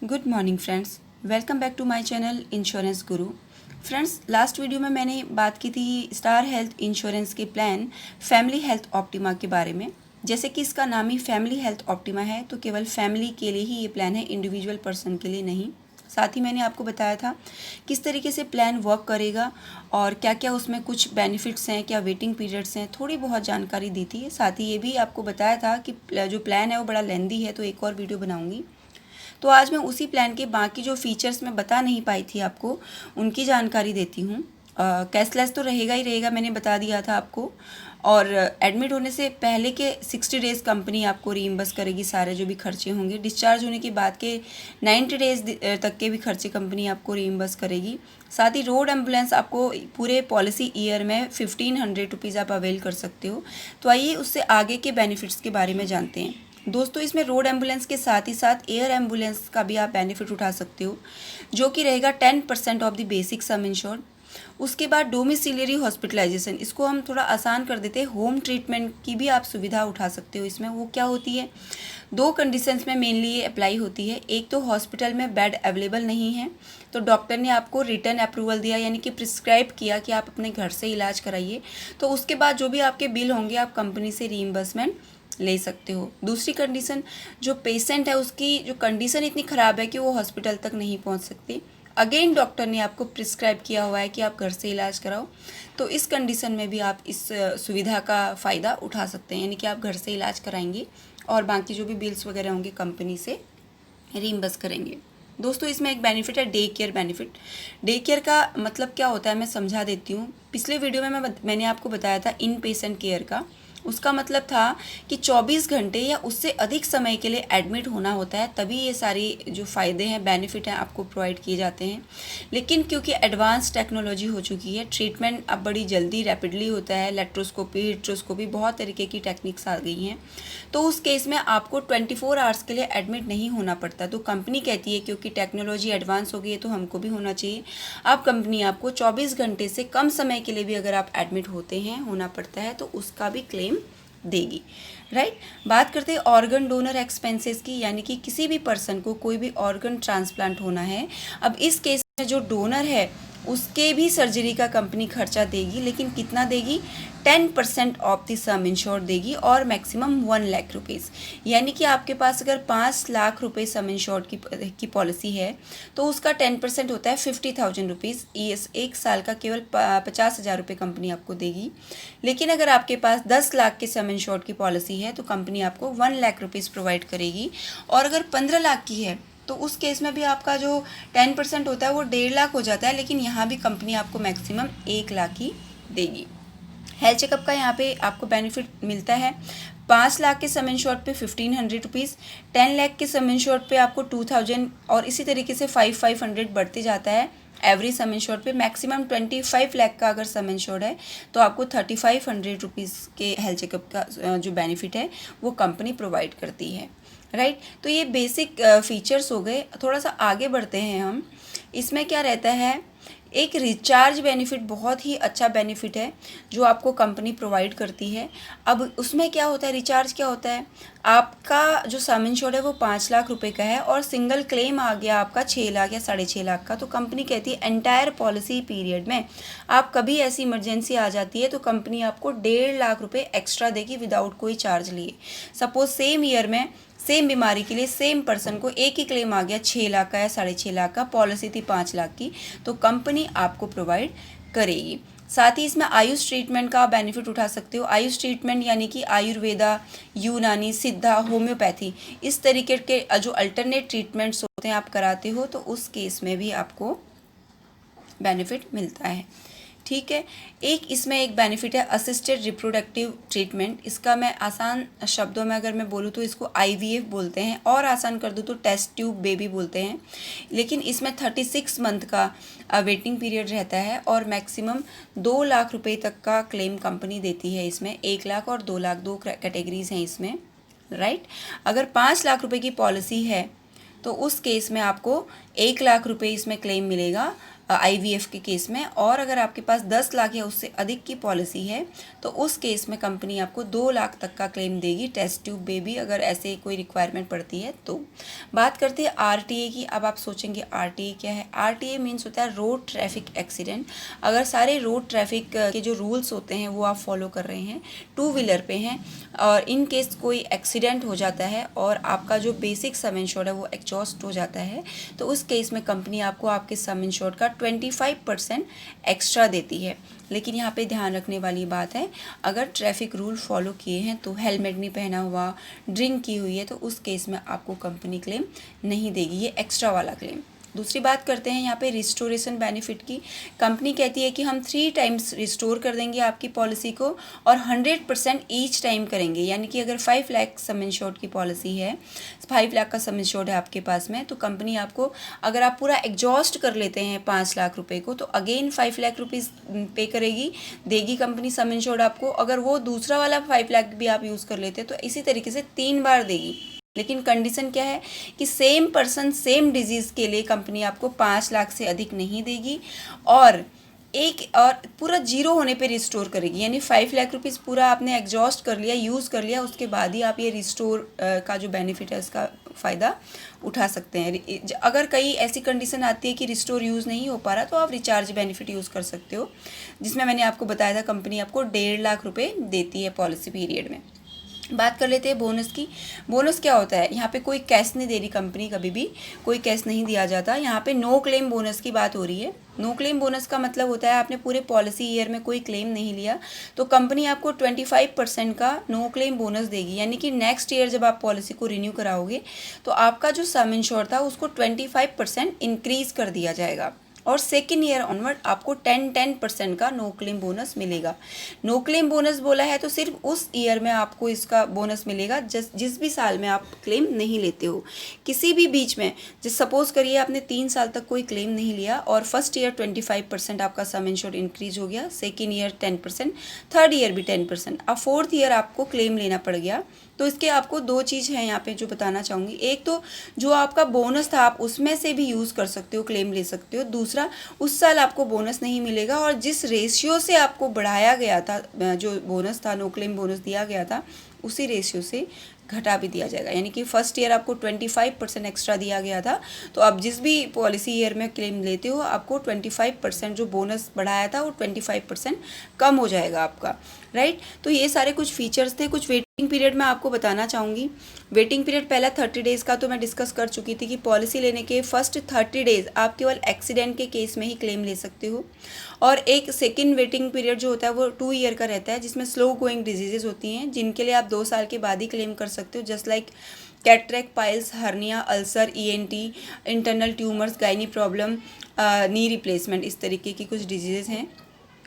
Good morning friends, welcome back to my channel insurance Guru. Friends, last video में मैंने बात की थी स्टार हेल्थ इंश्योरेंस के प्लान फैमिली हेल्थ ऑप्टिमा के बारे में। जैसे कि इसका नाम ही फैमिली हेल्थ ऑप्टिमा है, तो केवल फैमिली के लिए ही ये प्लान है, इंडिविजुअल पर्सन के लिए नहीं। साथ ही मैंने आपको बताया था किस तरीके से प्लान वर्क करेगा और क्या क्या उसमें कुछ बेनिफिट्स हैं, क्या वेटिंग पीरियड्स हैं, थोड़ी बहुत जानकारी दी थी। साथ ही ये भी आपको बताया था कि जो प्लान है वो बड़ा लेंदी है, तो एक और वीडियो बनाऊंगी। तो आज मैं उसी प्लान के बाकी जो फीचर्स मैं बता नहीं पाई थी आपको, उनकी जानकारी देती हूँ। कैशलेस तो रहेगा ही रहेगा, मैंने बता दिया था आपको। और एडमिट होने से पहले के 60 डेज़ कंपनी आपको रीइम्बर्स करेगी सारे जो भी खर्चे होंगे। डिस्चार्ज होने के बाद के 90 डेज़ तक के भी खर्चे कंपनी आपको रीइम्बर्स करेगी। साथ ही रोड एम्बुलेंस आपको पूरे पॉलिसी ईयर में 1500 रुपीज़ आप अवेल कर सकते हो। तो आइए उससे आगे के बेनिफिट्स के बारे में जानते हैं। दोस्तों, इसमें रोड एम्बुलेंस के साथ ही साथ एयर एम्बुलेंस का भी आप बेनिफिट उठा सकते हो, जो कि रहेगा 10% of the basic sum insured. उसके बाद डोमिसिलियरी हॉस्पिटलाइजेशन, इसको हम थोड़ा आसान कर देते हैं, होम ट्रीटमेंट की भी आप सुविधा उठा सकते हो इसमें। वो क्या होती है, दो कंडीशंस में मेनली ये अप्लाई होती है। एक तो हॉस्पिटल में बेड अवेलेबल नहीं है, तो डॉक्टर ने आपको रिटर्न अप्रूवल दिया, यानी कि प्रिस्क्राइब किया कि आप अपने घर से इलाज कराइए, तो उसके बाद जो भी आपके बिल होंगे आप कंपनी से रीइम्बर्समेंट ले सकते हो। दूसरी कंडीशन, जो पेशेंट है उसकी जो कंडीशन इतनी ख़राब है कि वो हॉस्पिटल तक नहीं पहुंच सकती, अगेन डॉक्टर ने आपको प्रिस्क्राइब किया हुआ है कि आप घर से इलाज कराओ, तो इस कंडीशन में भी आप इस सुविधा का फ़ायदा उठा सकते हैं, यानी कि आप घर से इलाज कराएंगे और बाकी जो भी बिल्स वगैरह होंगे कंपनी से रीइम्बर्स करेंगे। दोस्तों, इसमें एक बेनिफिट है day care benefit. Day care का मतलब क्या होता है मैं समझा देती हूँ। पिछले वीडियो में मैंने आपको बताया था इन पेशेंट केयर का। उसका मतलब था कि 24 घंटे या उससे अधिक समय के लिए एडमिट होना होता है, तभी ये सारी जो फ़ायदे हैं, बेनिफिट हैं, आपको प्रोवाइड किए जाते हैं। लेकिन क्योंकि एडवांस टेक्नोलॉजी हो चुकी है, ट्रीटमेंट अब बड़ी जल्दी रैपिडली होता है, लेट्रोस्कोपी, हिट्रोस्कोपी, बहुत तरीके की टेक्निक्स आ गई हैं, तो उस केस में आपको 24 आवर्स के लिए एडमिट नहीं होना पड़ता। तो कंपनी कहती है क्योंकि टेक्नोलॉजी एडवांस हो गई है तो हमको भी होना चाहिए। अब कंपनी आपको 24 घंटे से कम समय के लिए भी अगर आप एडमिट होते हैं, होना पड़ता है, तो उसका भी क्लेम देगी। राइट। बात करते हैं ऑर्गन डोनर एक्सपेंसेस की, यानी कि किसी भी पर्सन को कोई भी ऑर्गन ट्रांसप्लांट होना है। अब इस केस में जो डोनर है उसके भी सर्जरी का कंपनी खर्चा देगी, लेकिन कितना देगी, 10% ऑफ द सम इंश्योर्ड देगी और मैक्सिमम 1 लाख रुपीज़। यानी कि आपके पास अगर 5 लाख रुपए सम इंश्योर्ड की पॉलिसी है तो उसका 10% होता है 50,000 रुपीज़। एक साल का केवल 50,000 रुपये कंपनी आपको देगी। लेकिन अगर आपके पास 10 लाख के सम इंश्योर्ड की पॉलिसी है तो कंपनी आपको 1 लाख रुपीज़ प्रोवाइड करेगी। और अगर 15 लाख की है तो उस केस में भी आपका जो 10% होता है वो 1.5 लाख हो जाता है, लेकिन यहाँ भी कंपनी आपको मैक्सिमम 1 लाख ही देगी। हेल्थ चेकअप का यहाँ पे आपको बेनिफिट मिलता है। 5 लाख के सम इंश्योर्ड पे 1500 रुपीज़, 10 लाख के सम इंश्योर्ड पे आपको 2000, और इसी तरीके से 500 बढ़ते जाता है एवरी सम इंश्योर्ड पे। मैक्सिमम 25 लाख का अगर सम इंश्योर्ड है तो आपको 3500 रुपीज़ के हेल्थ चेकअप का जो बेनिफिट है वो कंपनी प्रोवाइड करती है। राइट। तो ये बेसिक फीचर्स हो गए। थोड़ा सा आगे बढ़ते हैं हम। इसमें क्या रहता है, एक रिचार्ज बेनिफिट, बहुत ही अच्छा बेनिफिट है जो आपको कंपनी प्रोवाइड करती है। अब उसमें क्या होता है, रिचार्ज क्या होता है, आपका जो सम इंश्योर्ड है वो 5 लाख रुपए का है और सिंगल क्लेम आ गया आपका 6 लाख या 6.5 लाख का, तो कंपनी कहती है एंटायर पॉलिसी पीरियड में आप कभी ऐसी इमरजेंसी आ जाती है तो कंपनी आपको 1.5 लाख रुपये एक्स्ट्रा देगी विदाउट कोई चार्ज लिए। सपोज सेम ईयर में सेम बीमारी के लिए सेम पर्सन को एक ही क्लेम आ गया 6 लाख का या 6.5 लाख का, पॉलिसी थी 5 लाख की, तो कंपनी आपको प्रोवाइड करेगी। साथ ही इसमें आयुष ट्रीटमेंट का बेनिफिट उठा सकते हो। आयुष ट्रीटमेंट यानी कि आयुर्वेदा, यूनानी, सिद्धा, होम्योपैथी, इस तरीके के जो अल्टरनेट ट्रीटमेंट्स होते हैं आप कराते हो, तो उस केस में भी आपको बेनिफिट मिलता है। ठीक है। एक इसमें एक बेनिफिट है असिस्टेड रिप्रोडक्टिव ट्रीटमेंट। इसका मैं आसान शब्दों में अगर मैं बोलूँ तो इसको IVF बोलते हैं, और आसान कर दूँ तो टेस्ट ट्यूब बेबी बोलते हैं। लेकिन इसमें 36 मंथ का वेटिंग पीरियड रहता है और मैक्सिमम 2 लाख रुपए तक का क्लेम कंपनी देती है। इसमें 1 लाख और 2 लाख, दो कैटेगरीज हैं इसमें। राइट। अगर 5 लाख रुपए की पॉलिसी है तो उस केस में आपको 1 लाख रुपए इसमें क्लेम मिलेगा IVF के केस में, और अगर आपके पास 10 लाख या उससे अधिक की पॉलिसी है तो उस केस में कंपनी आपको 2 लाख तक का क्लेम देगी, टेस्ट ट्यूब बेबी अगर ऐसे कोई रिक्वायरमेंट पड़ती है तो। बात करते हैं RTA की। अब आप सोचेंगे RTA क्या है? RTA मीन्स होता है रोड ट्रैफिक एक्सीडेंट। अगर सारे रोड ट्रैफिक के जो रूल्स होते हैं वो आप फॉलो कर रहे हैं, 2 व्हीलर पे हैं, और इन केस कोई एक्सीडेंट हो जाता है और आपका जो बेसिक सम इंश्योर्ड है वो एग्जॉस्ट हो जाता है, तो उस केस में कंपनी आपको आपके सम इंश्योर्ड का 25% एक्स्ट्रा देती है। लेकिन यहाँ पे ध्यान रखने वाली बात है, अगर ट्रैफिक रूल फॉलो किए हैं तो हेलमेट नहीं पहना हुआ, ड्रिंक की हुई है, तो उस केस में आपको कंपनी क्लेम नहीं देगी, ये एक्स्ट्रा वाला क्लेम। दूसरी बात करते हैं यहाँ पे रिस्टोरेशन बेनिफिट की। कंपनी कहती है कि हम 3 टाइम्स रिस्टोर कर देंगे आपकी पॉलिसी को, और 100% ईच टाइम करेंगे। यानी कि अगर 5 लाख सम इंश्योर्ड की पॉलिसी है, 5 लाख का सम इंश्योर्ड है आपके पास में, तो कंपनी आपको, अगर आप पूरा एग्जॉस्ट कर लेते हैं 5 लाख रुपए को, तो अगेन 5 लाख रुपीज़ पे करेगी, देगी कंपनी सम इंश्योर्ड आपको। अगर वो दूसरा वाला 5 लाख भी आप यूज़ कर लेते हैं तो इसी तरीके से 3 बार देगी। लेकिन कंडीशन क्या है कि सेम पर्सन सेम डिजीज़ के लिए कंपनी आपको 5 लाख से अधिक नहीं देगी, और पूरा जीरो होने पे रिस्टोर करेगी। यानी 5 लाख रुपीज़ पूरा आपने एग्जॉस्ट कर लिया, यूज़ कर लिया, उसके बाद ही आप ये रिस्टोर का जो बेनिफिट है उसका फ़ायदा उठा सकते हैं। अगर कई ऐसी कंडीशन आती है कि रिस्टोर यूज़ नहीं हो पा रहा, तो आप रिचार्ज बेनिफिट यूज़ कर सकते हो, जिसमें मैंने आपको बताया था कंपनी आपको 1.5 लाख रुपये देती है पॉलिसी पीरियड में। बात कर लेते हैं बोनस की। बोनस क्या होता है? यहाँ पे कोई कैश नहीं दे रही कंपनी, कभी भी कोई कैश नहीं दिया जाता। यहाँ पे नो क्लेम बोनस की बात हो रही है। नो क्लेम बोनस का मतलब होता है आपने पूरे पॉलिसी ईयर में कोई क्लेम नहीं लिया तो कंपनी आपको 25% का नो क्लेम बोनस देगी। यानी कि नेक्स्ट ईयर जब आप पॉलिसी को रिन्यू कराओगे तो आपका जो सम इंश्योर था उसको 25% इंक्रीज़ कर दिया जाएगा, और सेकेंड ईयर ऑनवर्ड आपको 10% का नो क्लेम बोनस मिलेगा। नो क्लेम बोनस बोला है तो सिर्फ उस ईयर में आपको इसका बोनस मिलेगा जिस भी साल में आप क्लेम नहीं लेते हो। किसी भी बीच में, जैसे सपोज करिए आपने 3 साल तक कोई क्लेम नहीं लिया और फर्स्ट ईयर 25% आपका सम इंश्योर्ड इंक्रीज हो गया, सेकेंड ईयर 10%, थर्ड ईयर भी 10%, अब फोर्थ ईयर आपको क्लेम लेना पड़ गया, तो इसके आपको 2 चीज़ हैं यहाँ पे जो बताना चाहूँगी। एक तो जो आपका बोनस था आप उसमें से भी यूज़ कर सकते हो, क्लेम ले सकते हो। दूसरा, उस साल आपको बोनस नहीं मिलेगा और जिस रेशियो से आपको बढ़ाया गया था, जो बोनस था, नो क्लेम बोनस दिया गया था, उसी रेशियो से घटा भी दिया जाएगा। यानी कि फर्स्ट ईयर आपको 25% एक्स्ट्रा दिया गया था, तो आप जिस भी पॉलिसी ईयर में क्लेम लेते हो आपको 25% जो बोनस बढ़ाया था वो 25% कम हो जाएगा आपका, राइट। तो ये सारे कुछ फीचर्स थे। कुछ वेटिंग पीरियड मैं आपको बताना चाहूँगी। वेटिंग पीरियड पहला 30 डेज़ का तो मैं डिस्कस कर चुकी थी कि पॉलिसी लेने के फर्स्ट 30 डेज़ आप केवल एक्सीडेंट के केस में ही क्लेम ले सकते हो, और एक सेकेंड वेटिंग पीरियड जो होता है वो 2 ईयर का रहता है, जिसमें स्लो गोइंग डिजीजेज होती हैं जिनके लिए आप 2 साल के बाद ही क्लेम कर सकते हो, just like cataract, piles, hernia, ulcer, ENT, internal tumours, gynae problem, knee replacement, इस तरीके की कुछ डिजीज़ हैं।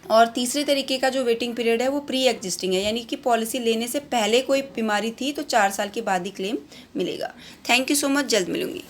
और तीसरे तरीके का जो वेटिंग पीरियड है वो प्री एग्जिस्टिंग है, यानी कि पॉलिसी लेने से पहले कोई बीमारी थी तो 4 साल के बाद ही क्लेम मिलेगा। थैंक यू सो मच, जल्द मिलूंगी।